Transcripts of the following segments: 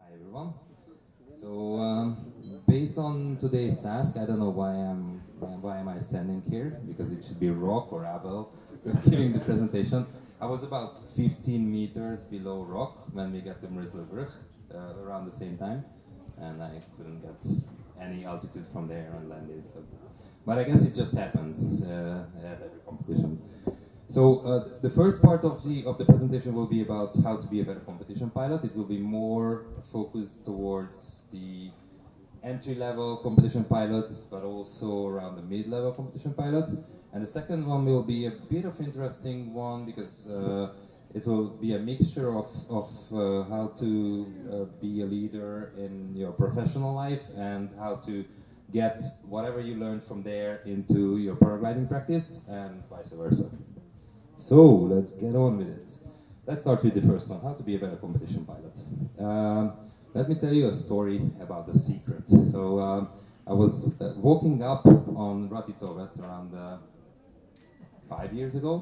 Hi everyone. Based on today's task, I don't know why am I standing here, because it should be Rock or Abel giving the presentation. I was about 15 meters below Rock when we got to Mrisselbrug around the same time, and I couldn't get any altitude from there and landed. But I guess it just happens at every competition. The first part of the presentation will be about how to be a better competition pilot. It will be more focused towards the entry-level competition pilots, but also around the mid-level competition pilots. And the second one will be a bit of interesting one because it will be a mixture of how to be a leader in your professional life and how to get whatever you learned from there into your paragliding practice and vice versa. So let's get on with it. Let's start with the first one, how to be a better competition pilot. Let me tell you a story about the secret. I was walking up on Ratitovec around 5 years ago,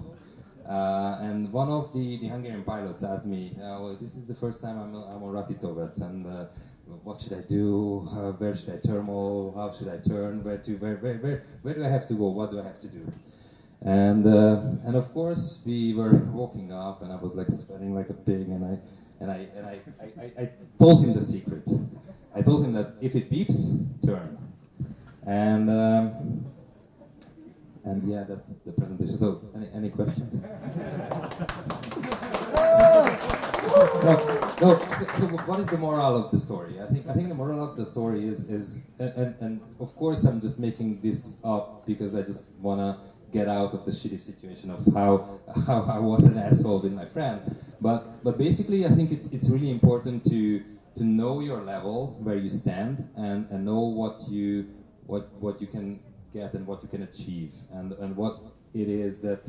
and one of the Hungarian pilots asked me, well, this is the first time I'm on Ratitovec, and what should I do? Where should I thermal? How should I turn? Where do I have to go? What do I have to do? And of course we were walking up, and I was like sweating like a pig, and I told him the secret. I told him that if it beeps, turn. And yeah, that's the presentation. So any questions? So what is the moral of the story? I think the moral of the story is and of course I'm just making this up because I just wanna get out of the shitty situation of how I was an asshole with my friend. But basically I think it's really important to know your level, where you stand, and know what you can get and what you can achieve, and what it is that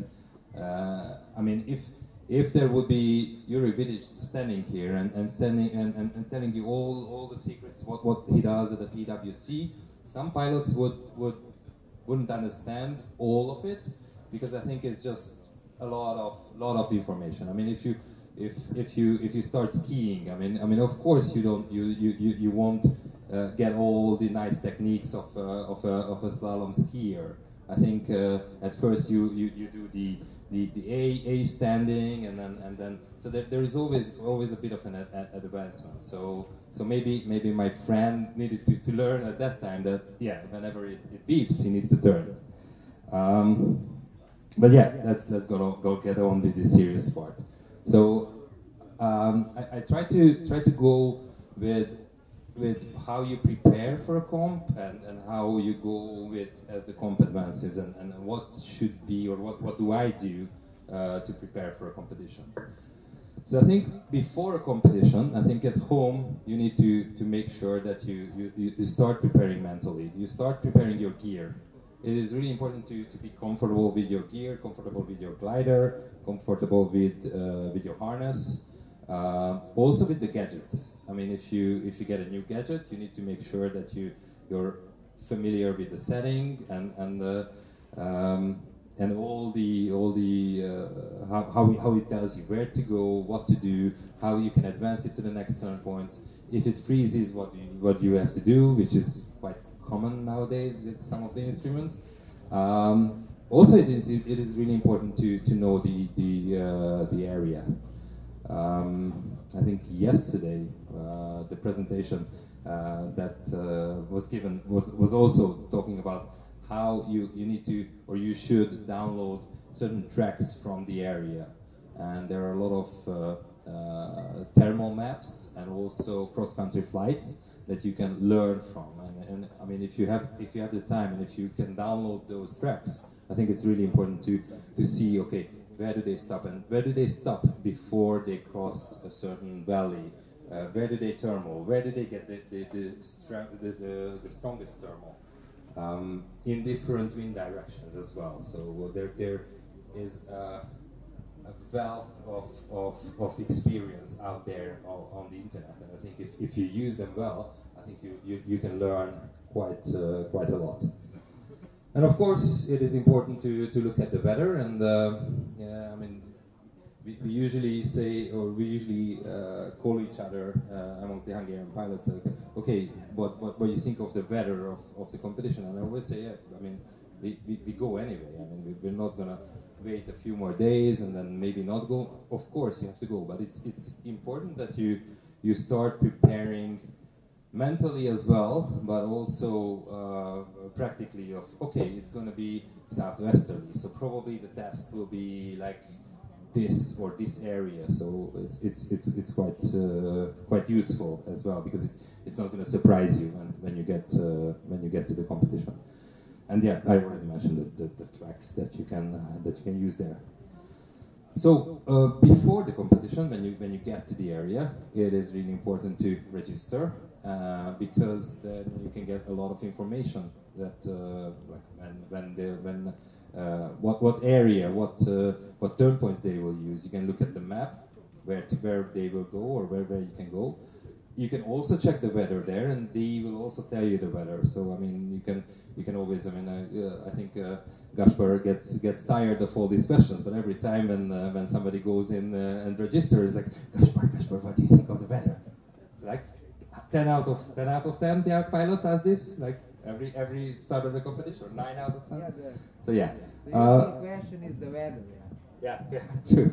I mean, if there would be Yuri Vidic standing here and telling you all the secrets, what he does at the PwC, some pilots wouldn't understand all of it, because I think it's just a lot of information. I mean, if you start skiing, I mean, of course you won't get all the nice techniques of a slalom skier. I think at first you do the A standing, and then so there is always a bit of an advancement. So maybe my friend needed to learn at that time that, yeah, whenever it beeps, he needs to turn. But yeah, let's go get on with the serious part. So I try to go with how you prepare for a comp, and how you go with as the comp advances, and what should be, or what do I do to prepare for a competition. So I think before a competition, I think at home you need to make sure that you start preparing mentally. You start preparing your gear. It is really important to be comfortable with your gear, comfortable with your glider, comfortable with your harness. Also with the gadgets. I mean, if you get a new gadget, you need to make sure that you're familiar with the setting and all the how it tells you where to go, what to do, how you can advance it to the next turn points. If it freezes, what you have to do, which is quite common nowadays with some of the instruments. Also, it is really important to know the area. I think yesterday the presentation that was given was also talking about how you need to, or you should download certain tracks from the area, and there are a lot of thermal maps and also cross-country flights that you can learn from. And I mean, if you have the time, and if you can download those tracks, I think it's really important to see, okay, where do they stop, and where do they stop before they cross a certain valley? Where do they thermal? Where do they get the strongest thermal? In different wind directions as well. So there is a wealth of experience out there on the internet, and I think if you use them well, I think you can learn quite a lot. And of course, it is important to look at the weather, and yeah, I mean, we usually say, or we usually call each other amongst the Hungarian pilots, like, okay, what do you think of the weather of the competition? And I always say, yeah, I mean, we go anyway. I mean, we're not gonna wait a few more days and then maybe not go. Of course, you have to go, but it's important that you start preparing mentally as well, but also practically of, okay, it's going to be southwesterly, so probably the test will be like this or this area, so it's quite useful as well, because it's not going to surprise you when you get to the competition. And yeah, I already mentioned the tracks that you can use there. So before the competition, when you get to the area, it is really important to register, because then you can get a lot of information that like what area, what turn points they will use. You can look at the map where they will go or where you can go. You can also check the weather there, and they will also tell you the weather. So I mean, you can always. I mean, I think Gaspar gets tired of all these questions, but every time when somebody goes in and registers, like, Gaspar, what do you think of the weather? Like 10 out of 10, the pilots ask this, like every start of the competition, 9 out of 10. Yeah, So yeah. the usual question is the weather. Yeah, true.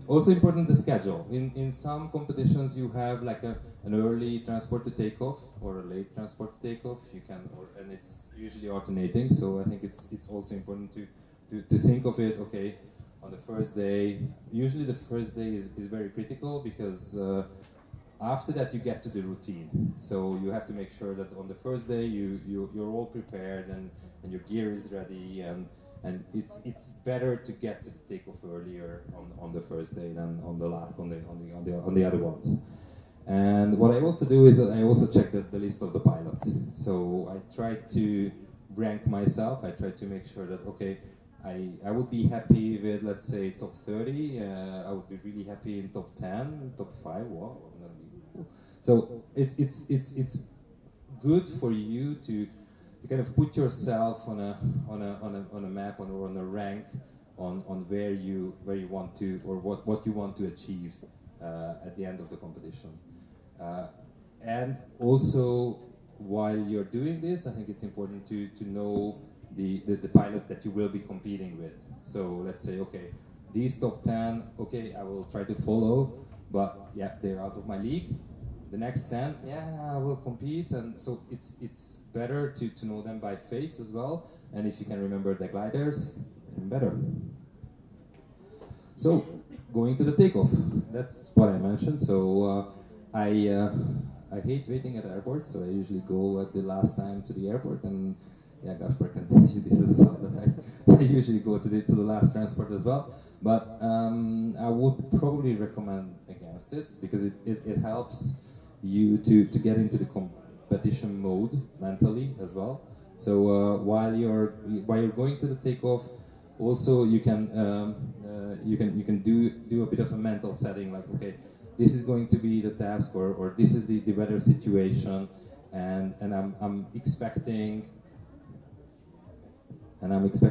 Also important, the schedule. In some competitions you have like an early transport to takeoff or a late transport to takeoff. You can, and it's usually alternating. So I think it's also important to think of it. Okay, on the first day, usually the first day is very critical, because after that you get to the routine. So you have to make sure that on the first day you're all prepared and your gear is ready, and it's better to get to the takeoff earlier on the first day than on the other ones. And what I also do is I also check the list of the pilots. So I try to rank myself. I try to make sure that, okay, I would be happy with, let's say, top 30. I would be really happy in top 10, top 5. Wow, so it's good for you to kind of put yourself on a map or on a rank on where you want to, or what you want to achieve at the end of the competition. And also, while you're doing this, I think it's important to know the pilots that you will be competing with. So let's say, okay, these top 10, okay, I will try to follow, but yeah, they're out of my league. The next 10, yeah, I will compete, and so it's better to know them by face as well, and if you can remember the gliders, even better. So, going to the takeoff, that's what I mentioned. So I hate waiting at airports, so I usually go at the last time to the airport, and yeah, Gaspar can tell you this as well, that I usually go to the last transport as well. But I would probably recommend against it, because it helps you to get into the competition mode mentally as well. So while you're going to the takeoff, also you can do a bit of a mental setting, like, okay, this is going to be the task, or this is the weather situation, and I'm expecting that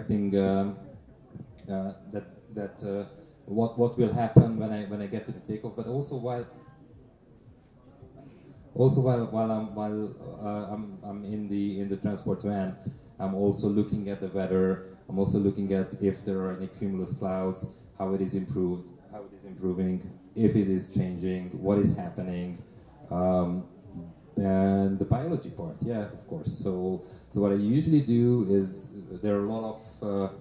what will happen when I get to the takeoff, but also while I'm in the transport van, I'm also looking at the weather. I'm also looking at if there are any cumulus clouds, how it is improving, if it is changing, what is happening, and the biology part. Yeah, of course. So what I usually do is, there are a lot of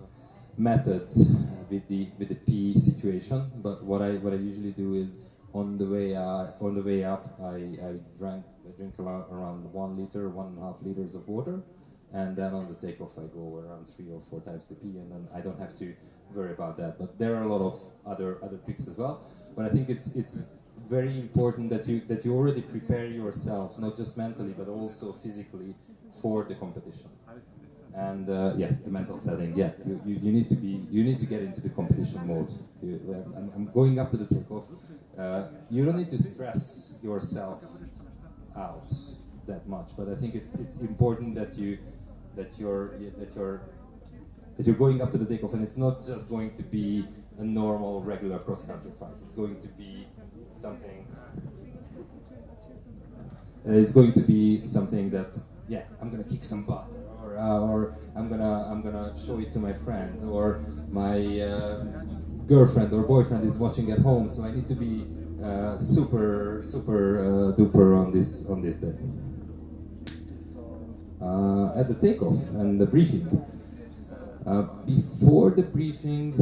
methods with the P situation, but what I usually do is, on the way up, I drink around 1 liter, 1.5 liters of water, and then on the takeoff I go around 3 or 4 times the P, and then I don't have to worry about that. But there are a lot of other tricks as well. But I think it's very important that you already prepare yourself, not just mentally but also physically, for the competition. And yeah, the mental setting. Yeah, you need to get into the competition mode. I'm going up to the takeoff. You don't need to stress yourself out that much, but I think it's important that you're that you're going up to the takeoff, and it's not just going to be a normal, regular cross-country fight. It's going to be something. It's going to be something that, yeah, I'm gonna kick some butt, or I'm gonna show it to my friends, or my girlfriend or boyfriend is watching at home, so I need to be super duper on this day. At the takeoff and the briefing. Before the briefing,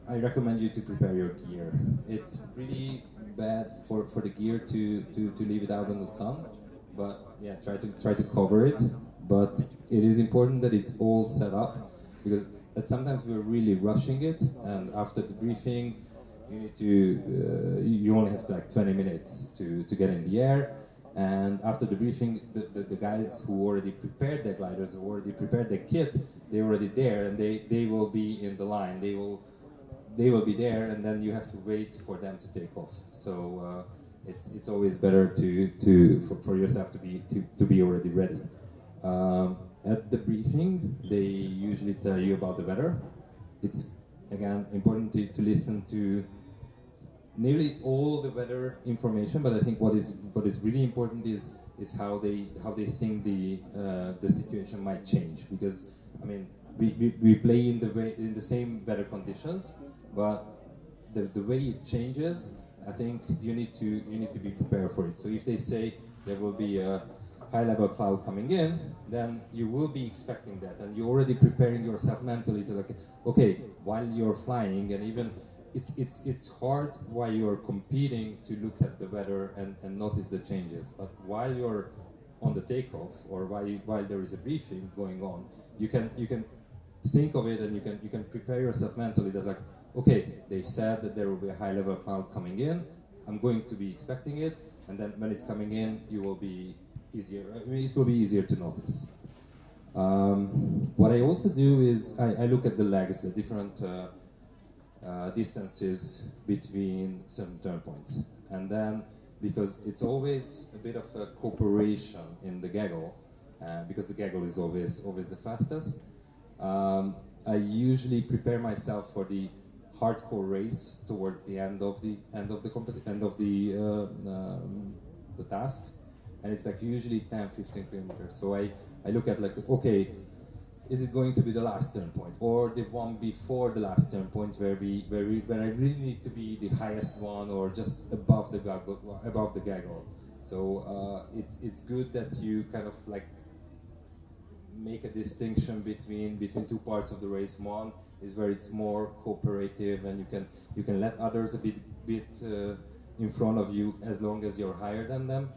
I recommend you to prepare your gear. It's really bad for the gear to leave it out in the sun, but yeah, try to cover it. But it is important that it's all set up, because sometimes we're really rushing it, and after the briefing, you need to you only have like 20 minutes to get in the air. And after the briefing, the guys who already prepared their gliders, who already prepared their kit, they're already there, and they will be in the line. They will be there, and then you have to wait for them to take off. So it's always better for yourself to be already ready. At the briefing, they usually tell you about the weather. It's again important to listen to nearly all the weather information, but I think what is really important is how they think the situation might change, because I mean we play in the same weather conditions, but the way it changes, I think you need to be prepared for it. So if they say there will be a high level cloud coming in, then you will be expecting that, and you're already preparing yourself mentally to like, okay, while you're flying, and even it's hard while you're competing to look at the weather and notice the changes. But while you're on the takeoff, or while there is a briefing going on, you can think of it, and you can prepare yourself mentally that like, okay, they said that there will be a high level cloud coming in. I'm going to be expecting it, and then when it's coming in, it will be easier to notice. What I also do is I look at the legs, the different distances between certain turn points, and then because it's always a bit of a cooperation in the gaggle, because the gaggle is always the fastest. I usually prepare myself for the hardcore race towards the end of the task, and it's like usually 10-15 kilometers. So I look at like, okay, is it going to be the last turn point, or the one before the last turn point where I really need to be the highest one, or just above the gaggle. So it's good that you kind of like make a distinction between two parts of the race. One is where it's more cooperative, and you can let others a bit in front of you as long as you're higher than them.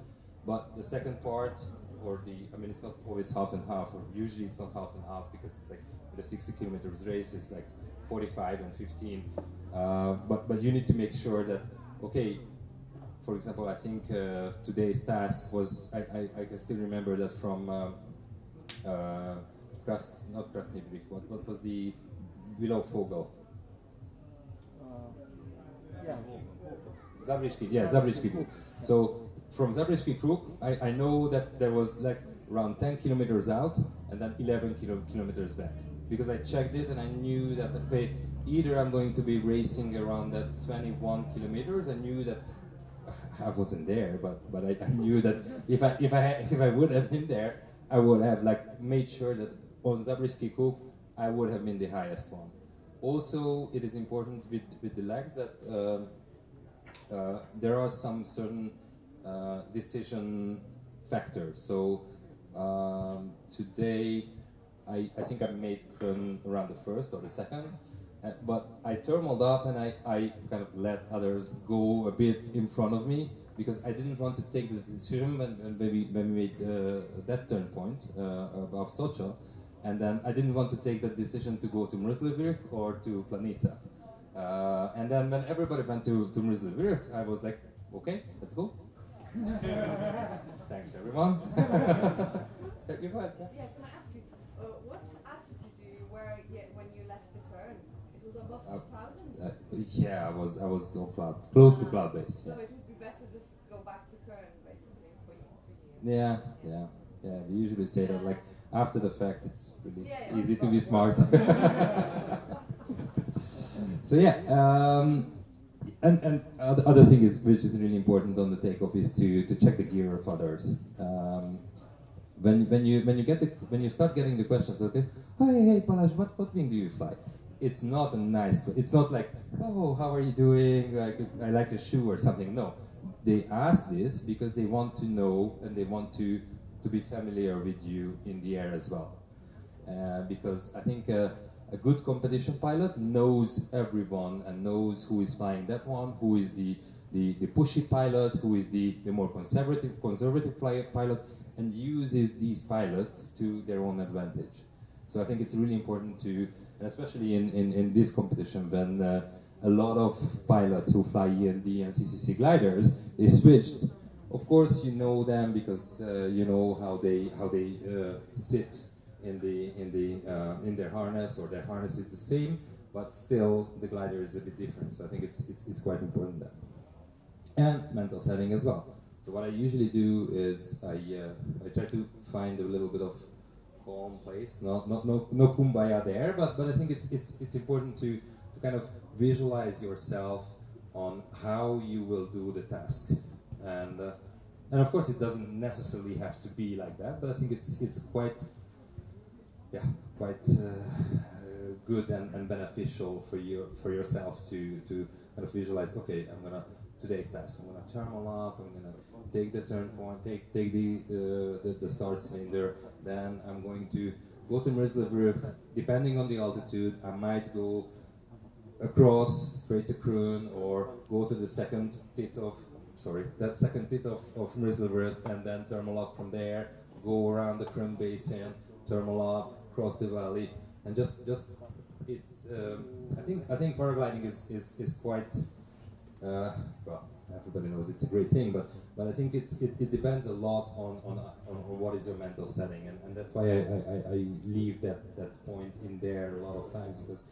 But the second part, I mean, it's not always half and half, or usually it's not half and half, because it's like the 60 kilometers race is like 45 and 15. But you need to make sure that, okay, for example, I think today's task was, I can still remember that from not Krasny Bridge, what was the below Fogel? Yeah. Zabriskie Krug. So from Zabriskie Krug, I know that there was like around 10 kilometers out, and then 11 kilometers back. Because I checked it, and I knew that, okay, either I'm going to be racing around that 21 kilometers. I knew that I wasn't there, but I knew that if I would have been there, I would have like made sure that on Zabriskie Krug I would have been the highest one. Also, it is important with the legs that there are some certain decision factors. So today, I think I made Krön around the first or the second, but I thermaled up, and I kind of let others go a bit in front of me, because I didn't want to take the decision when we made that turn point above Socha, and then I didn't want to take that decision to go to Mrzlivir or to Planica. And then when everybody went to Mrzlivir, I was like, okay, let's go. Thanks, everyone. Thank you. Yeah, can I ask you, what altitude you were when you left the Kern? It was above 2,000? Yeah, I was on cloud, close to cloud base. So it would be better just go back to Kern, basically, for you. Yeah, yeah. Yeah, we usually say that like after the fact, it's really Yeah, easy to be smart. So yeah, and other thing is which is really important on the takeoff is to check the gear of others. When you start getting the questions, okay, hey Balazs, what wing do you fly? It's not a nice. It's not like, oh, how are you doing? Like, I like a shoe or something. No, they ask this because they want to know and they want to be familiar with you in the air as well. Because I think a good competition pilot knows everyone and knows who is flying that one, who is the pushy pilot, who is the more conservative pilot, and uses these pilots to their own advantage. So I think it's really important to, and especially in this competition when a lot of pilots who fly END and CCC gliders, they switched. Of course, you know them because you know how they sit in their harness, or their harness is the same, but still the glider is a bit different. So I think it's quite important there. And mental setting as well. So what I usually do is I try to find a little bit of calm place. No kumbaya there, but I think it's important to kind of visualize yourself on how you will do the task, and of course it doesn't necessarily have to be like that, but I think it's quite good and beneficial for yourself to kind of visualize. Okay, I'm gonna today's task. I'm gonna thermal up. I'm gonna take the turn point. Take the start cylinder. Then I'm going to go to Mrislebrug. Depending on the altitude, I might go across straight to Kroon, or go to the second tit of Mrislebrug, and then thermal up from there. Go around the Kroon basin, thermal up, cross the valley, and just it's I think paragliding is quite well, everybody knows it's a great thing, but I think it depends a lot on what is your mental setting, and that's why I leave that point in there a lot of times, because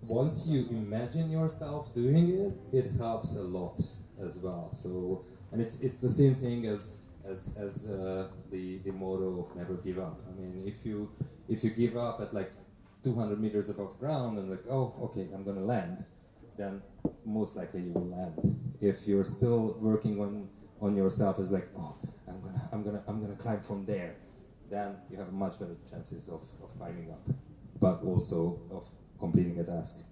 once you imagine yourself doing it, it helps a lot as well. So, and it's the same thing as the motto of never give up. I mean, if you give up at like 200 meters above ground and like, oh, okay, I'm gonna land, then most likely you will land. If you're still working on yourself, as like, oh, I'm gonna climb from there, then you have much better chances of climbing up, but also of completing a task.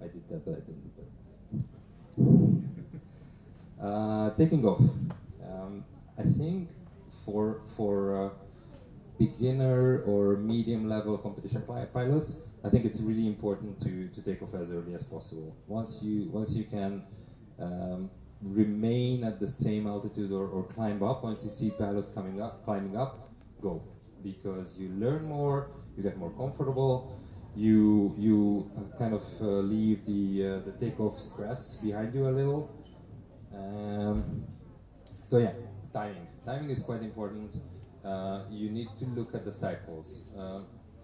I did that, but I didn't. Taking off. I think for beginner or medium level competition pilots, I think it's really important to take off as early as possible. Once you can remain at the same altitude or climb up, once you see pilots climbing up, go, because you learn more, you get more comfortable, you kind of leave the takeoff stress behind you a little. So yeah, timing is quite important. You need to look at the cycles.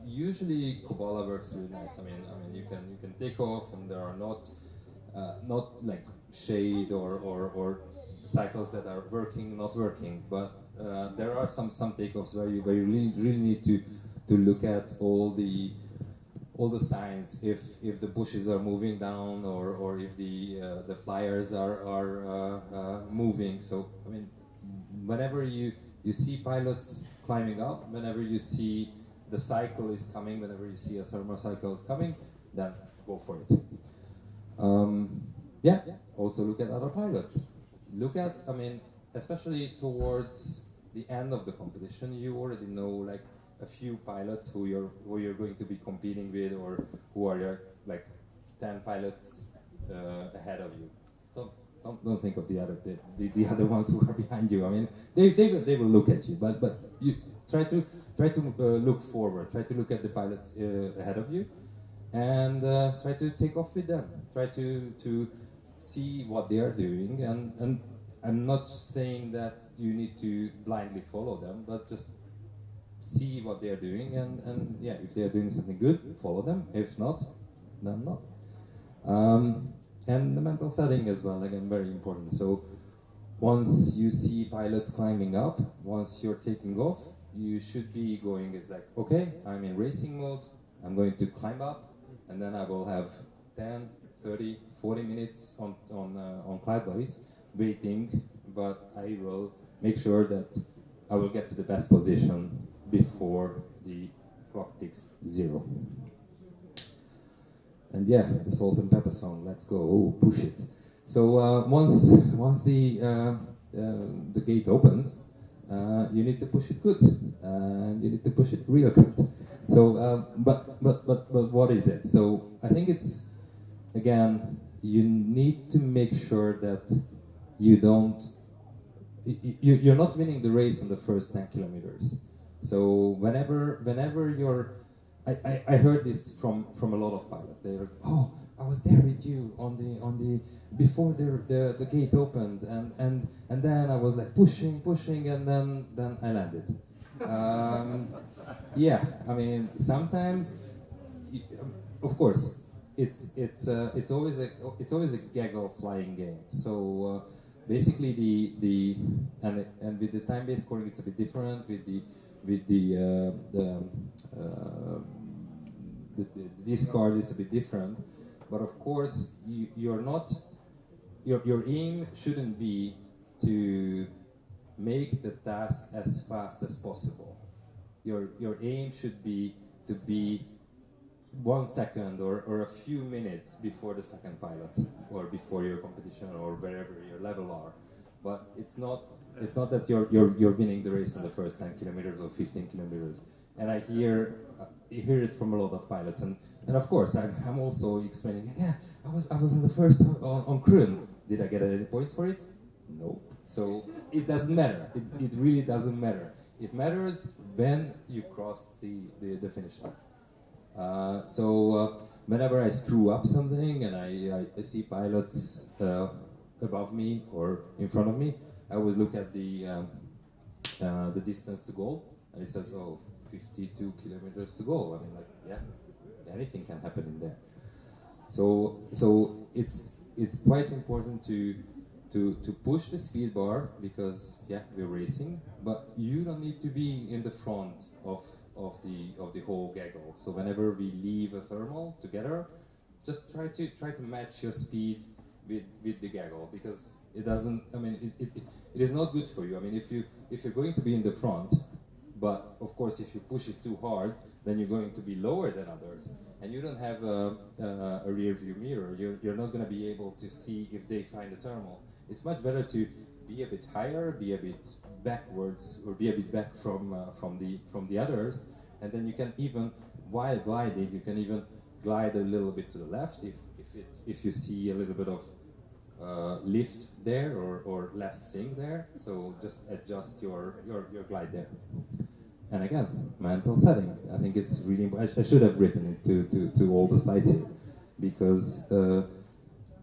Usually Kubala works really nice. I mean you can take off, and there are not like shade or cycles that are working, not working, but there are some takeoffs where you really need to look at all the signs, if the bushes are moving down, or if the flyers are moving. So I mean, whenever you see pilots climbing up, whenever you see the cycle is coming, whenever you see a thermal cycle is coming, then go for it. Yeah, also look at other pilots. Look at, I mean, especially towards the end of the competition, you already know like a few pilots who you're going to be competing with, or who are like 10 pilots ahead of you. Don't think of the other ones who are behind you. I mean, they will look at you, but you try to look forward. Try to look at the pilots ahead of you, and try to take off with them. Try to see what they are doing, and I'm not saying that you need to blindly follow them, but just see what they are doing, and yeah, if they are doing something good, follow them. If not, then not. And the mental setting as well, again, very important. So once you see pilots climbing up, once you're taking off, you should be going as like, okay, I'm in racing mode, I'm going to climb up, and then I will have 10, 30, 40 minutes on cloud bodies waiting, but I will make sure that I will get to the best position before the clock ticks 0. And yeah, the salt and pepper song, let's go, oh, push it. So once the gate opens, you need to push it good, and you need to push it real good. So, but what is it? So I think it's, again, you need to make sure that you don't, you're not winning the race in the first 10 kilometers. So whenever you're, I heard this from a lot of pilots. They're like, oh, I was there with you on the before the gate opened, and then I was like pushing, and then I landed. Yeah, I mean sometimes, of course, it's always a gaggle flying game. So basically and with the time-based scoring it's a bit different. With the discard is a bit different, but of course you're not, your aim shouldn't be to make the task as fast as possible. Your aim should be to be 1 second or a few minutes before the second pilot, or before your competition, or wherever your level are. But it's not that you're winning the race in the first 10 kilometers or 15 kilometers. And I hear it from a lot of pilots, and of course I'm also explaining. Yeah, I was in the first on Krun. Did I get any points for it? No. So it doesn't matter. It really doesn't matter. It matters when you cross the finish line. So whenever I screw up something and I see pilots above me or in front of me, I always look at the distance to goal, and it says, oh, 52 kilometers to goal. I mean, like, yeah, anything can happen in there. So it's quite important to push the speed bar, because yeah, we're racing, but you don't need to be in the front of the whole gaggle. So whenever we leave a thermal together, just try to match your speed with the gaggle, because it doesn't, I mean, it is not good for you. I mean, if you're going to be in the front, but of course if you push it too hard, then you're going to be lower than others, and you don't have a rear view mirror. You're not going to be able to see if they find the thermal. It's much better to be a bit higher, be a bit backwards, or be a bit back from the others, and then you can even, while gliding, you can even glide a little bit to the left if you see a little bit of lift there, or less sink there. So just adjust your glide there. And again, mental setting. I think it's really important. I should have written it to all the slides here, because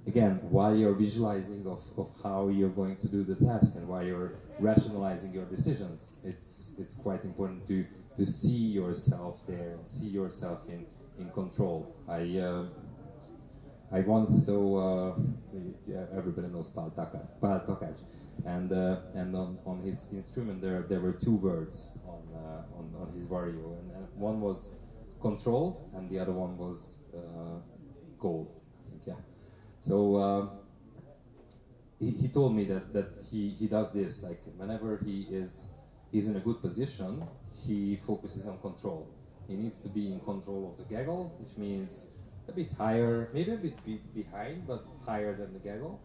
again, while you're visualizing of how you're going to do the task, and while you're rationalizing your decisions, it's quite important to see yourself there and see yourself in control. I once saw, everybody knows Pál Takács, and on his instrument there were two words on his vario, and one was control and the other one was goal, I think, yeah. So he told me that he does this, like whenever he's in a good position, he focuses on control. He needs to be in control of the gaggle, which means a bit higher, maybe a bit behind, but higher than the gaggle.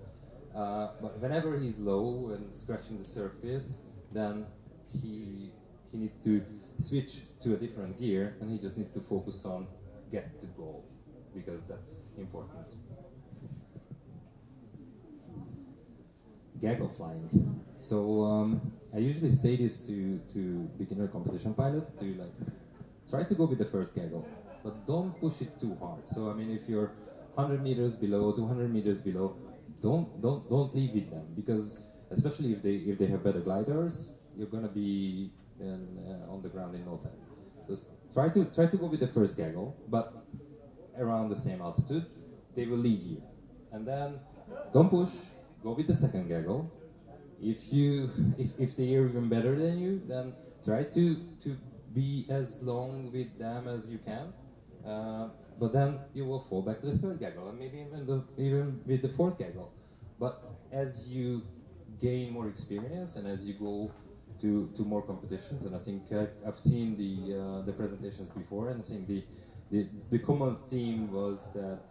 But whenever he's low and scratching the surface, then he needs to switch to a different gear, and he just needs to focus on get to goal, because that's important. Gaggle flying. So I usually say this to beginner competition pilots, to like try to go with the first gaggle, but don't push it too hard. So I mean, if you're 100 meters below, 200 meters below, don't leave with them, because especially if they have better gliders, you're gonna be on the ground in no time. Just try to go with the first gaggle, but around the same altitude. They will leave you, and then don't push. Go with the second gaggle, if they're even better than you, then try to be as long with them as you can. But then you will fall back to the third gaggle, and maybe even with the fourth gaggle. But as you gain more experience and as you go to more competitions, and I think I've seen the presentations before, and I think the common theme was that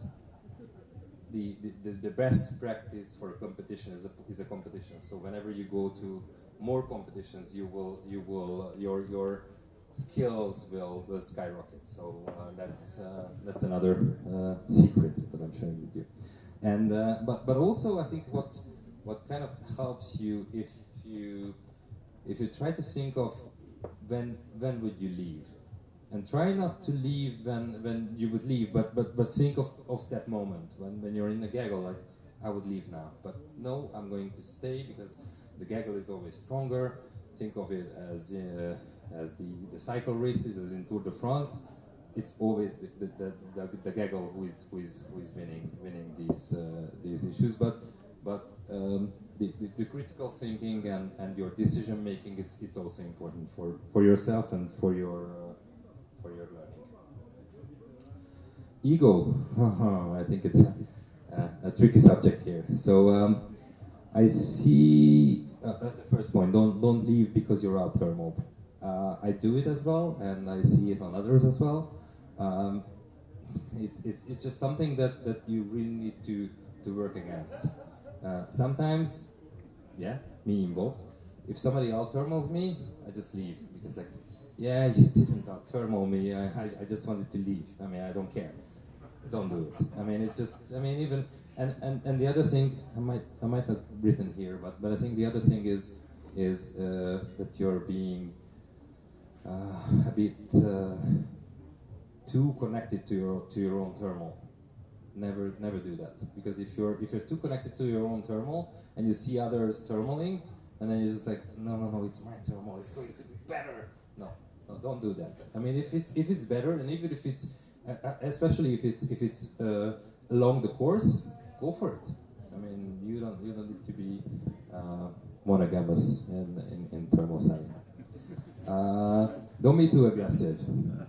the best practice for a competition is a competition. So whenever you go to more competitions, your skills will skyrocket. So that's another secret that I'm sharing with you. And but also I think what kind of helps you if you try to think of when would you leave, and try not to leave when you would leave, but think of that moment when you're in a gaggle, like I would leave now, but no, I'm going to stay because the gaggle is always stronger. Think of it as the cycle races, as in Tour de France. It's always the gaggle who is winning these issues, but the critical thinking and your decision making, it's also important for yourself and for your learning. Ego, I think it's a tricky subject here. So I see the first point: don't leave because you're out thermaled. I do it as well, and I see it on others as well. It's just something that you really need to work against. Sometimes, yeah, me involved. If somebody out thermals me, I just leave because like, yeah, you didn't out thermal me. I just wanted to leave. I mean, I don't care. Don't do it. I mean, it's just. I mean, even and the other thing I might not written here, but I think the other thing is that you're being a bit too connected to your own thermal. Never do that, because if you're too connected to your own thermal and you see others thermaling, and then you're just like, no, it's my thermal, it's going to be better. No, don't do that. I mean, if it's better, and even if it's especially if it's along the course, go for it. I mean, you don't need to be monogamous in thermal side. Don't be too aggressive.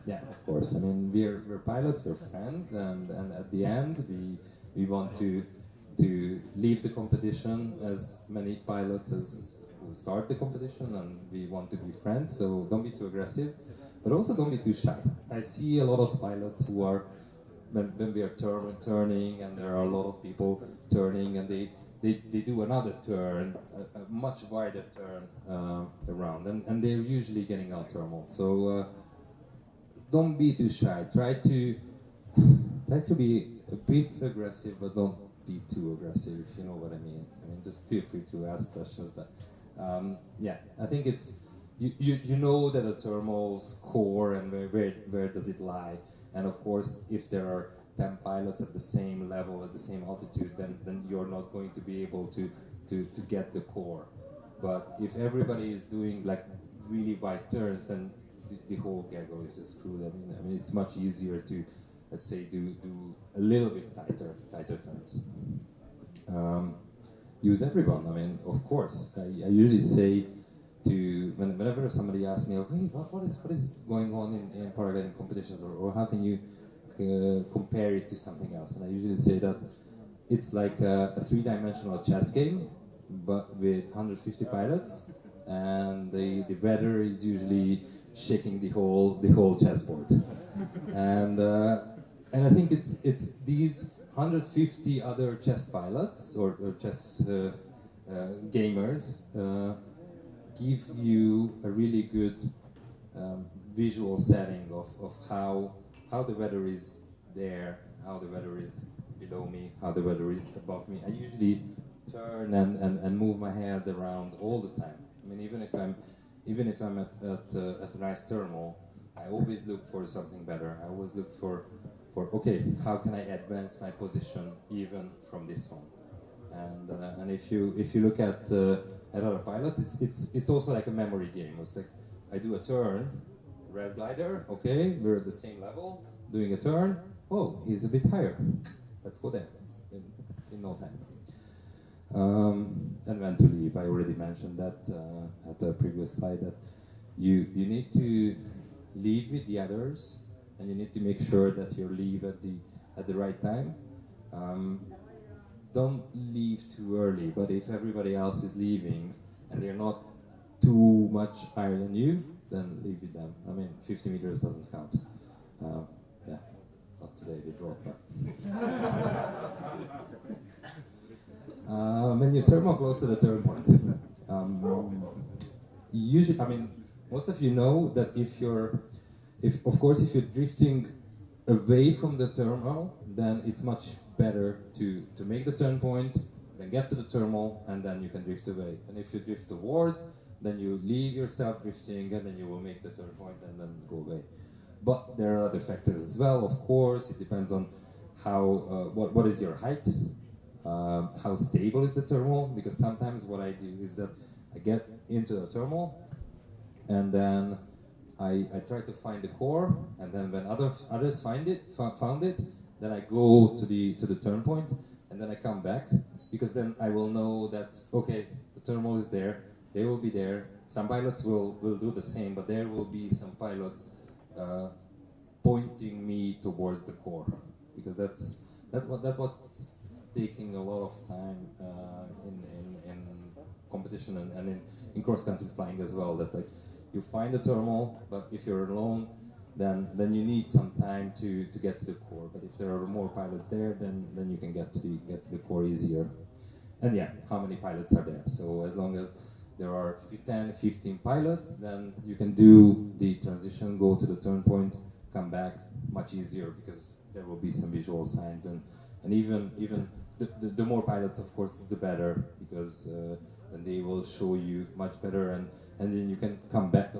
Yeah, of course. I mean, we're pilots, we're friends, and at the end we want to leave the competition as many pilots as who start the competition, and we want to be friends. So don't be too aggressive, but also don't be too shy. I see a lot of pilots who are when we are turning, and there are a lot of people turning, and they do another turn, a much wider turn around, and they're usually getting out thermal. So don't be too shy. Try to be a bit aggressive, but don't be too aggressive, if you know what I mean. I mean, just feel free to ask questions, but yeah, I think it's you know that a thermal's core and where does it lie, and of course if there are 10 pilots at the same level, at the same altitude, then you're not going to be able to get the core. But if everybody is doing like really wide turns, then the whole gaggle is just screwed. I mean, it's much easier to, let's say, do a little bit tighter turns. Use everyone. I mean, of course, I usually say to whenever somebody asks me, okay, what is going on in paragliding competitions, or how can you compare it to something else? And I usually say that it's like a three-dimensional chess game, but with 150 pilots, and the weather is usually shaking the whole chessboard. And I think it's these 150 other chess pilots or chess gamers give you a really good visual setting of how the weather is there, how the weather is below me, how the weather is above me. I usually turn and move my head around all the time. I mean, even if I'm at a nice thermal, I always look for something better. I always look for okay, how can I advance my position even from this one? And if you look at other pilots, it's also like a memory game. It's like I do a turn, red glider, okay, we're at the same level, doing a turn. Oh, he's a bit higher. Let's go there in no time. And when to leave. I already mentioned that at the previous slide that you need to leave with the others, and you need to make sure that you leave at the right time. Um, don't leave too early, but if everybody else is leaving and they're not too much higher than you, then leave with them. I mean, 50 meters doesn't count. Yeah, not today with rock, but. When you thermal close to the turn point, usually, I mean, most of you know that if you're drifting away from the terminal, then it's much better to make the turn point, then get to the terminal, and then you can drift away. And if you drift towards, then you leave yourself drifting, and then you will make the turn point and then go away. But there are other factors as well, of course. It depends on how what is your height, how stable is the terminal, because sometimes what I do is that I get into the terminal, and then I try to find the core, and then when others found it, then I go to the turn point, and then I come back, because then I will know that, okay, the terminal is there, they will be there. Some pilots will do the same, but there will be some pilots pointing me towards the core, because that's what's taking a lot of time in competition and in cross-country flying as well. That like you find the terminal, but if you're alone, then you need some time to get to the core. But if there are more pilots there, then you can get to the core easier. And yeah, how many pilots are there? So as long as there are 10, 15 pilots, then you can do the transition, go to the turn point, come back much easier, because there will be some visual signs, and even the more pilots, of course, the better, because then they will show you much better, and then you can come back.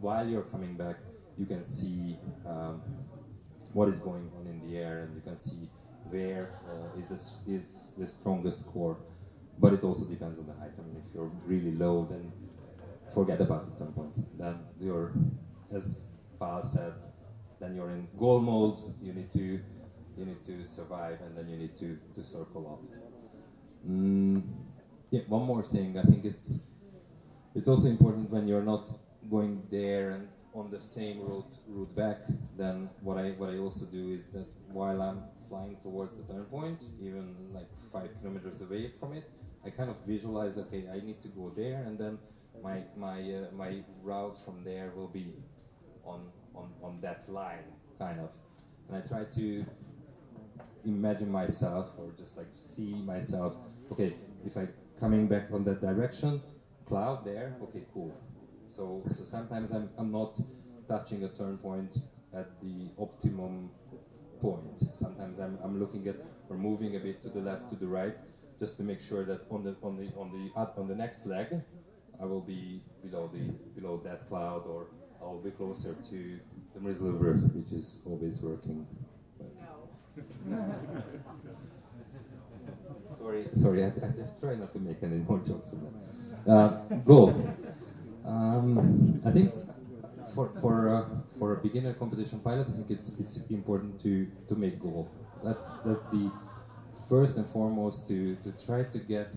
While you're coming back, you can see what is going on in the air, and you can see where is the strongest core. But it also depends on the height. I mean, if you're really low, then forget about the turn points. Then you're, as Balazs said, then you're in goal mode. You need to survive, and then you need to circle up. Yeah, one more thing. I think it's also important when you're not going there and on the same route back. Then what I also do is that while I'm flying towards the turn point, even like 5 kilometers away from it, I kind of visualize, okay, I need to go there, and then my route from there will be on that line, kind of. And I try to imagine myself, or just like see myself, okay, if I coming back on that direction, cloud there, okay, cool. So sometimes I'm not touching a turn point at the optimum point. Sometimes I'm looking at, or moving a bit to the left, to the right, just to make sure that on the next leg, I will be below that cloud, or I will be closer to the Mrizzle River, which is always working. No. Sorry, I try not to make any more jokes on that. Goal. I think for a beginner competition pilot, I think it's important to make goal. That's the first and foremost, to try to get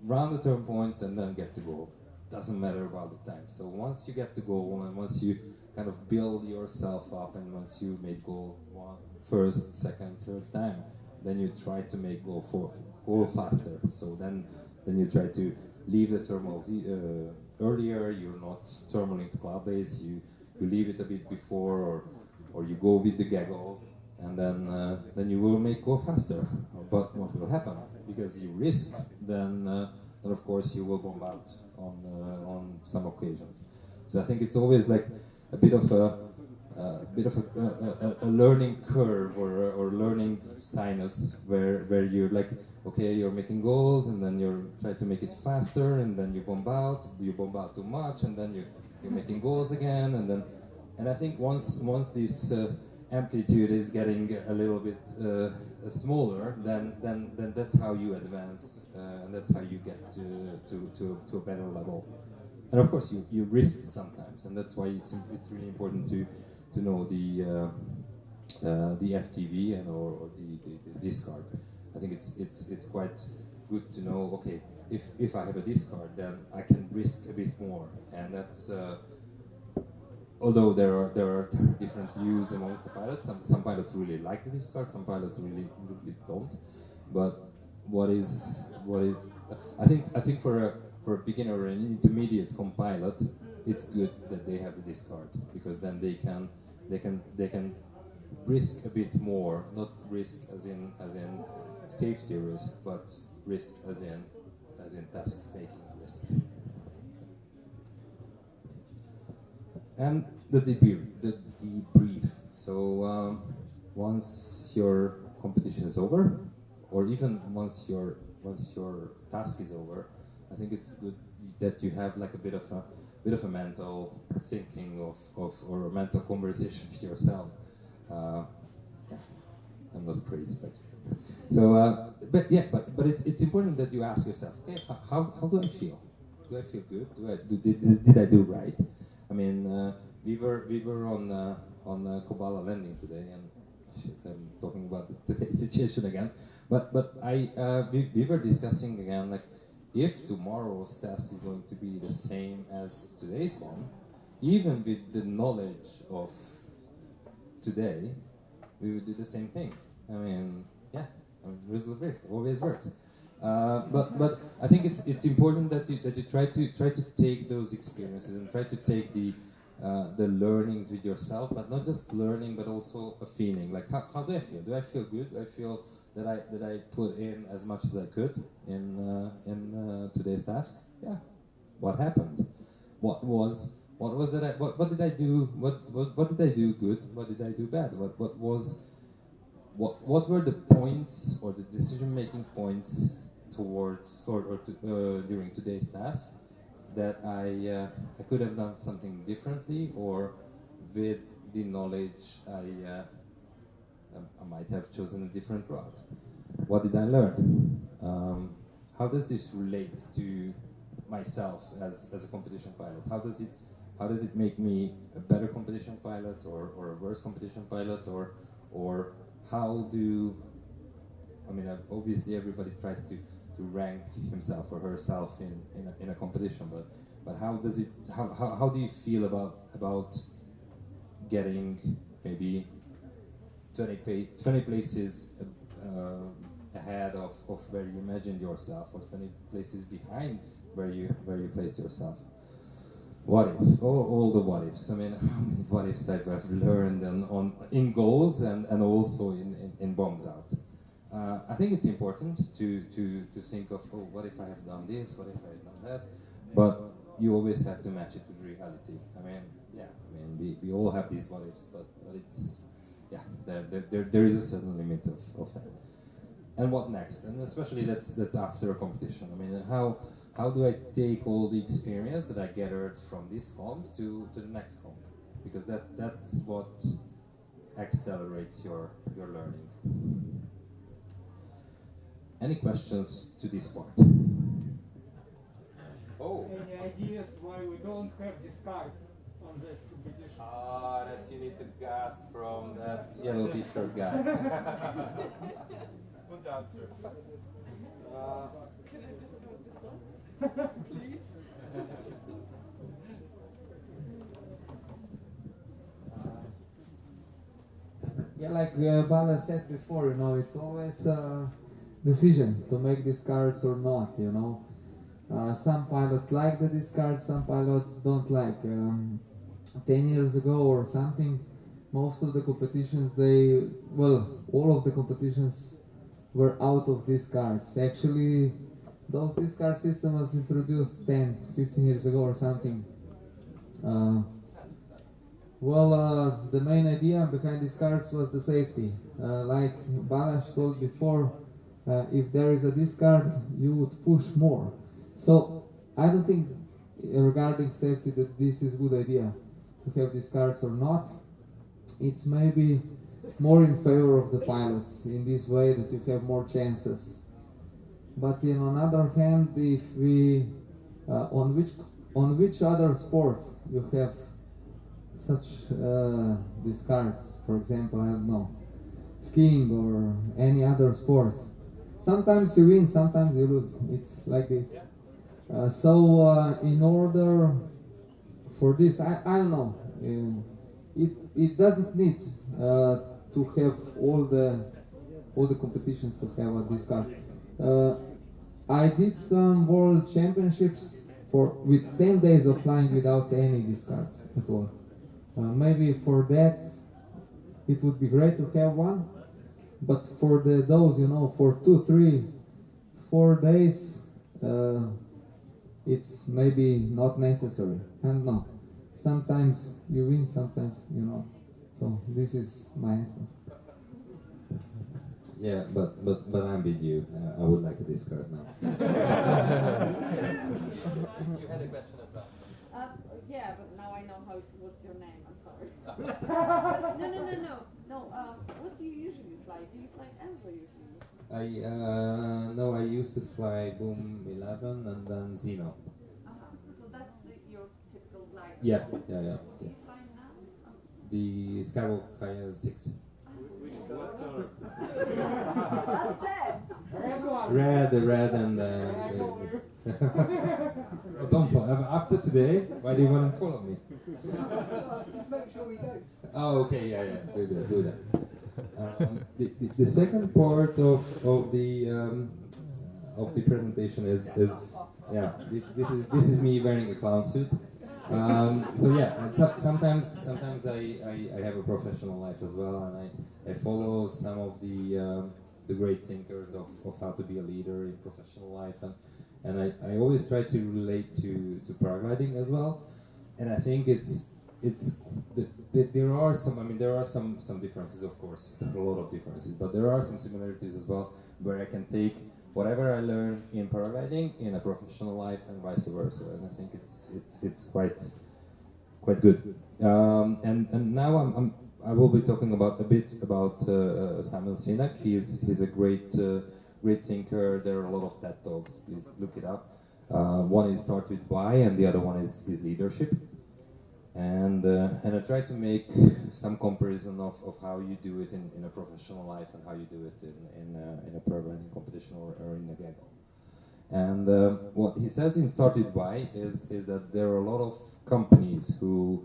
round the turn points and then get to goal. Doesn't matter about the time. So once you get to goal, and once you kind of build yourself up, and once you made goal first, second, third time, then you try to make goal faster. So then you try to leave the terminals earlier. You're not terminaling to cloud base. You leave it a bit before, or you go with the gaggles, and then you will make go faster. But what will happen? Because you risk, then of course you will bomb out on some occasions. So I think it's always like a bit of a learning curve, or learning sinus, where you're like, okay, you're making goals, and then you're trying to make it faster, and then you bomb out too much, and then you're making goals again, and I think once this amplitude is getting a little bit smaller, then that's how you advance, and that's how you get to a better level. And of course, you risk sometimes, and that's why it's really important to know the FTV or the discard. I think it's quite good to know. Okay, if I have a discard, then I can risk a bit more, and that's. Although there are different views amongst the pilots. Some pilots really like the discard, some pilots really don't. But what is I think for a beginner or an intermediate comp pilot, it's good that they have the discard, because then they can risk a bit more, not risk as in safety risk, but risk as in task taking risk. And the debrief. So once your competition is over, or even once your task is over, I think it's good that you have like a bit of a mental thinking of or a mental conversation with yourself. Yeah, I'm not crazy, but so but it's important that you ask yourself, okay, how do I feel? Do I feel good? Did I do right? I mean, we were on Kobala landing today, and shit, I'm talking about today's situation again. But we were discussing again, like, if tomorrow's task is going to be the same as today's one, even with the knowledge of today, we would do the same thing. I mean, yeah, reasonably always works. But I think it's important that you try to take those experiences and try to take the learnings with yourself, but not just learning, but also a feeling. Like, how do I feel? Do I feel good? Do I feel that I put in as much as I could in today's task? Yeah. What happened? What was that? What did I do? What did I do good? What did I do bad? What were the points or the decision-making points towards during today's task that I could have done something differently, or with the knowledge I might have chosen a different route. What did I learn? How does this relate to myself as a competition pilot? How does it make me a better competition pilot, or a worse competition pilot, or how do I mean, obviously everybody tries to rank himself or herself in a competition, but how do you feel about getting maybe 20 places ahead of where you imagined yourself, or 20 places behind where you placed yourself? What if? All the what ifs. I mean, how many what ifs I've learned in goals and also in bombs out. I think it's important to think of, oh, what if I have done this? What if I have done that? But you always have to match it with reality. I mean, yeah. I mean, we all have these what ifs, but it's yeah. There is a certain limit of that. And what next? And especially that's after a competition. I mean, how do I take all the experience that I gathered from this comp to the next comp? Because that's what accelerates your learning. Any questions to this part? Oh. Any ideas why we don't have discard on this competition? That's you need to gasp from that yellow t-shirt guy. Good answer. Can I discard this one? Please? Yeah, like Bala said before, it's always a decision to make discards or not, Some pilots like the discards, some pilots don't like. 10 years ago or something, most of the competitions, all of the competitions were out of discards. Actually, those discard system was introduced 10, 15 years ago or something. The main idea behind discards was the safety. Like Balazs told before, if there is a discard, you would push more. So I don't think regarding safety that this is a good idea to have discards or not. It's maybe more in favor of the pilots in this way, that you have more chances. But on other hand, if we on which other sport you have such discards, for example, I don't know, skiing or any other sports. sometimes you win, sometimes you lose. It's like this. In order for this, I don't know. It doesn't need to have all the competitions to have a discard. I did some world championships with 10 days of flying without any discards at all. Maybe for that it would be great to have one, but for those, for 2, 3, 4 days, it's maybe not necessary. And no, sometimes you win, sometimes you know. So this is my answer. Yeah, but I'm with you. I would like a discard now. You had a question as well. Yeah, but now I know what's your name. I'm sorry. No. What do you usually fly? Do you fly Enzo usually? No, I used to fly Boom 11 and then Zeno. So that's your typical glide. Yeah. What do you fly now? The Skywalker 6. That's that. Red and oh, don't follow. After today, why do you want to follow me? Just make sure we don't. Oh, okay, yeah, do that. The second part of the presentation is yeah, this is me wearing a clown suit. So yeah, sometimes I have a professional life as well, and I follow some of the great thinkers of how to be a leader in professional life, and I always try to relate to paragliding as well, and I think there are some differences, of course, a lot of differences, but there are some similarities as well, where I can take whatever I learn in paragliding in a professional life and vice versa, and I think it's quite good. And now I will be talking a bit about Samuel Sinek. He's a great thinker. There are a lot of TED talks. Please look it up. One is Start with Why, and the other one is Leadership. And I try to make some comparison of how you do it in a professional life and how you do it in a paragliding competition or in a gaggle. And what he says in Start with Why is that there are a lot of companies who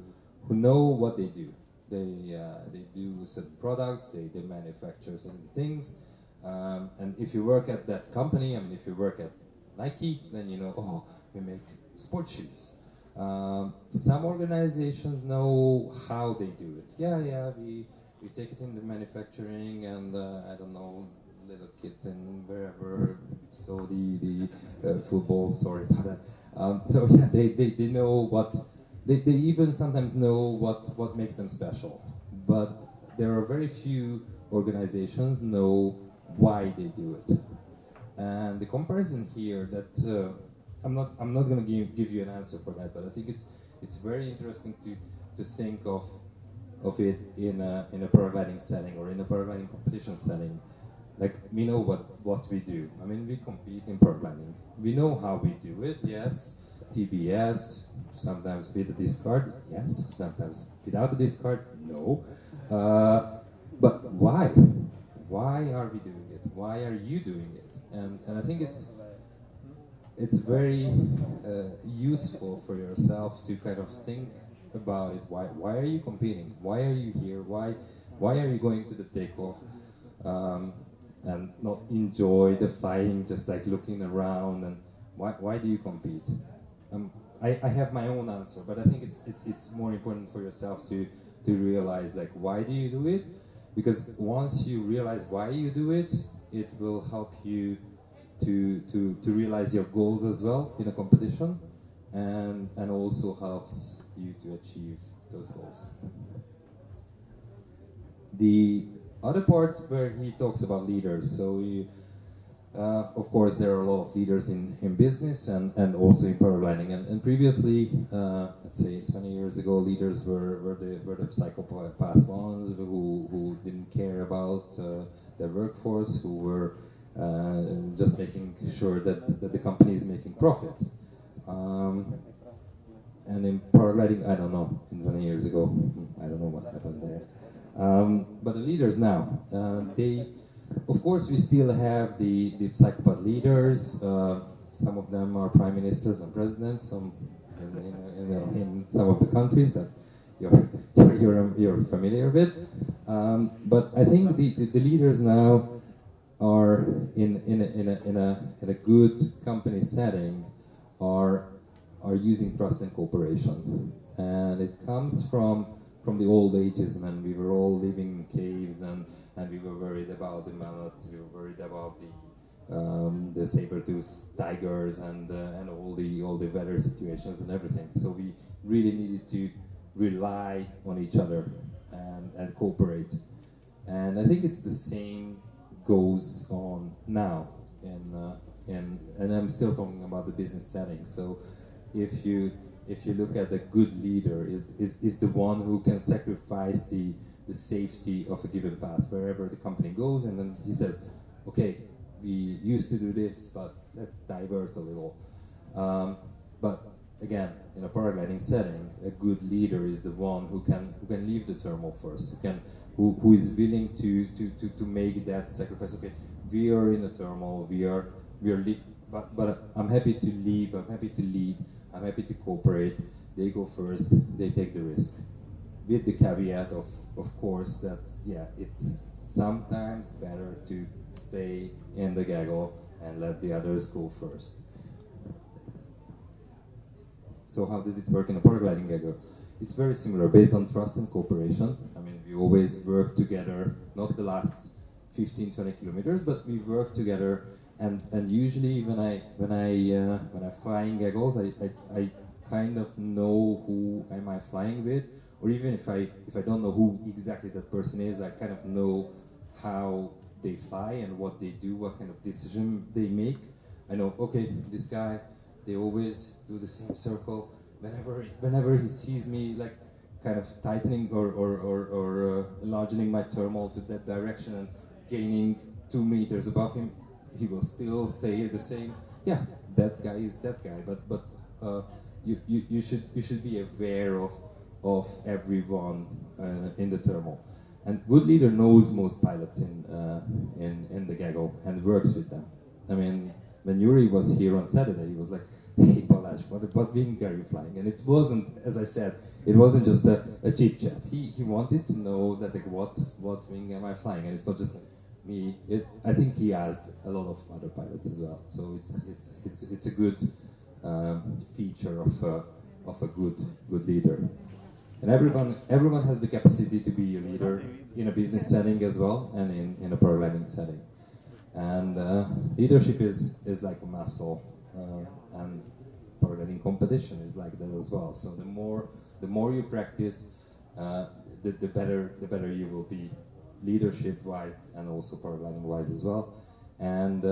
know what they do. They do certain products, they manufacture certain things, and if you work at that company, if you work at Nike, then you know, oh, we make sports shoes. Some organizations know how they do it. Yeah, we take it in the manufacturing, and I don't know, little kids and wherever, so the football, sorry about that. So yeah, they know what, they even sometimes know what makes them special. But there are very few organizations know why they do it. And the comparison here that I'm not going to give you an answer for that, but I think it's very interesting to think of it in a paragliding setting or in a paragliding competition setting. Like, we know what we do. We compete in paragliding. We know how we do it. Yes, TBS. Sometimes with a discard. Yes. Sometimes without a discard. No. But why? Why are we doing it? Why are you doing it? And I think it's very useful for yourself to kind of think about it. Why are you competing? Why are you here? Why are you going to the takeoff and not enjoy the flying, just like looking around? And why do you compete? I have my own answer, but I think it's more important for yourself to realize, like, why do you do it? Because once you realize why you do it, it will help you to realize your goals as well in a competition, and also helps you to achieve those goals. The other part where he talks about leaders, so of course there are a lot of leaders in business and also in paragliding, and previously, let's say 20 years ago, leaders were the psychopath ones who didn't care about their workforce, who were just making sure that the company is making profit. And in paragliding, I don't know, 20 years ago, I don't know what happened there. But the leaders now, of course, we still have the psychopath leaders. Some of them are prime ministers and presidents. Some in some of the countries that you're familiar with. But I think the leaders now are in a good company setting are using trust and cooperation, and it comes from the old ages when we were all living in caves and we were worried about the mammoths, we were worried about the saber-toothed tigers and all the weather situations and everything. So we really needed to rely on each other and cooperate. And I think it's the same goes on now and I'm still talking about the business setting. So if you look at a good leader is the one who can sacrifice the safety of a given path wherever the company goes, and then he says, okay, we used to do this, but let's divert a little. But again, in a paragliding setting, a good leader is the one who can leave the thermal first, who is willing to make that sacrifice. Okay, we are in a thermal, but I'm happy to leave, I'm happy to lead, I'm happy to cooperate. They go first, they take the risk. With the caveat of course that it's sometimes better to stay in the gaggle and let the others go first. So how does it work in a paragliding gaggle? It's very similar, based on trust and cooperation. I mean, we always work together, not the last 15-20 kilometers, but we work together. And usually when I fly in gaggles, I kind of know who am I flying with, or even if I don't know who exactly that person is, I kind of know how they fly and what they do, what kind of decision they make. I know, okay, this guy, they always do the same circle. Whenever he sees me like kind of tightening or enlarging my thermal to that direction and gaining 2 meters above him, he will still stay the same. Yeah, that guy is that guy. But you should be aware of everyone in the thermal. And good leader knows most pilots in the gaggle and works with them. I mean, when Yuri was here on Saturday, he was like, "Hey Balazs, what wing are you flying?" And it wasn't, as I said, it wasn't just a chit chat. He wanted to know that like what wing am I flying, and it's not just me. I think he asked a lot of other pilots as well. So it's a good feature of a good leader. And everyone has the capacity to be a leader in a business setting as well, and in a paragliding setting. And leadership is like a muscle, and paragliding competition is like that as well. So the more you practice, the better you will be, leadership-wise and also paragliding-wise as well. And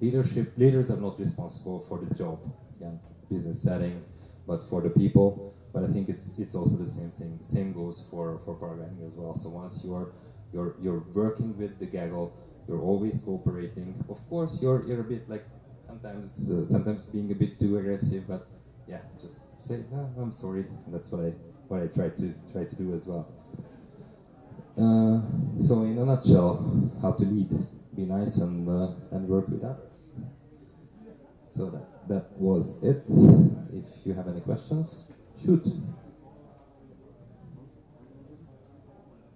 leaders are not responsible for the job, again, business setting, but for the people. But I think it's also the same thing. Same goes for paragliding as well. So once you're working with the gaggle, you're always cooperating. Of course, you're a bit like sometimes being a bit too aggressive, but yeah, just say no, I'm sorry. And that's what I try to do as well. So in a nutshell, how to lead: be nice and work with others. So that was it. If you have any questions, shoot.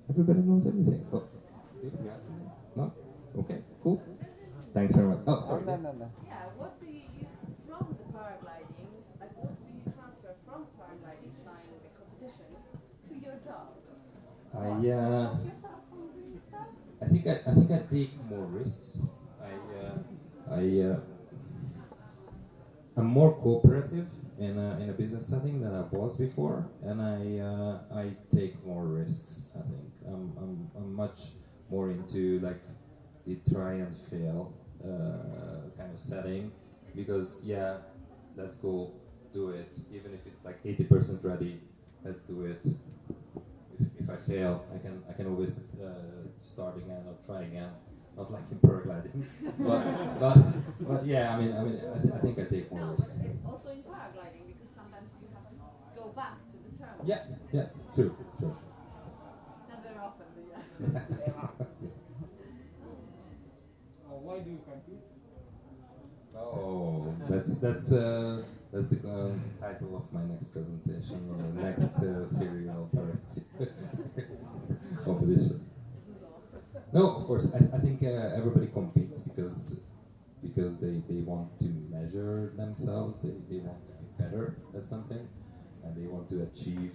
Everybody knows everything. Oh, did you ask me? No? Okay, cool. Thanks very much. Oh, sorry. No. Yeah, what do you use from the paragliding? Like, what do you transfer from paragliding, flying the competition, to your job? Stop yourself from doing stuff? I think I take more risks. I'm more cooperative in a business setting than I was before, and I take more risks. I think I'm much more into like the try and fail kind of setting, because yeah, let's go do it. Even if it's like 80% ready, let's do it. If I fail, I can always start again or try again. Not like in paragliding, but yeah, I mean, I think I take more No, risks. but also in paragliding, because sometimes you have to go back to the terminal. Yeah, true. Not very often, but yeah. That's the title of my next presentation, next serial competition. No, of course, I think everybody competes because they want to measure themselves, they want to be better at something, and they want to achieve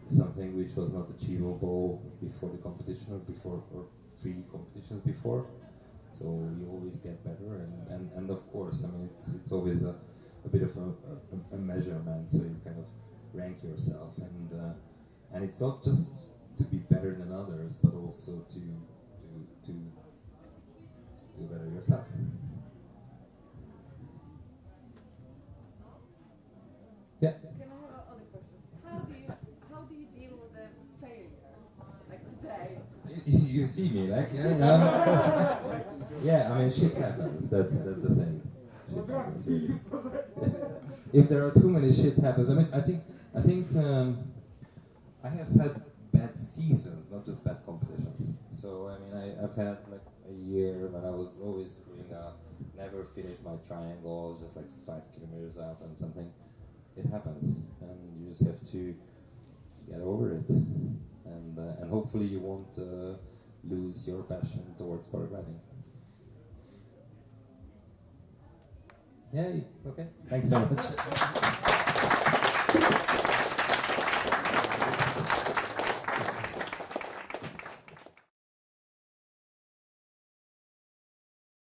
something which was not achievable before the competition or three competitions before. So you always get better, and of course, I mean, it's always a bit of a measurement, so you kind of rank yourself, and it's not just to be better than others, but also to do better yourself. Yeah. Can I have other questions? How do you deal with the failure? Like today? You see me, like, yeah, I mean, shit happens. That's the thing. Shit happens, really. If there are too many shit happens, I mean, I think I have had bad seasons, not just bad competitions. So I mean, I've had like a year when I was always screwing up, never finished my triangles, just like 5 kilometers out and something. It happens, and you just have to get over it, and hopefully you won't lose your passion towards paragliding. Yay! Okay. Thanks so much.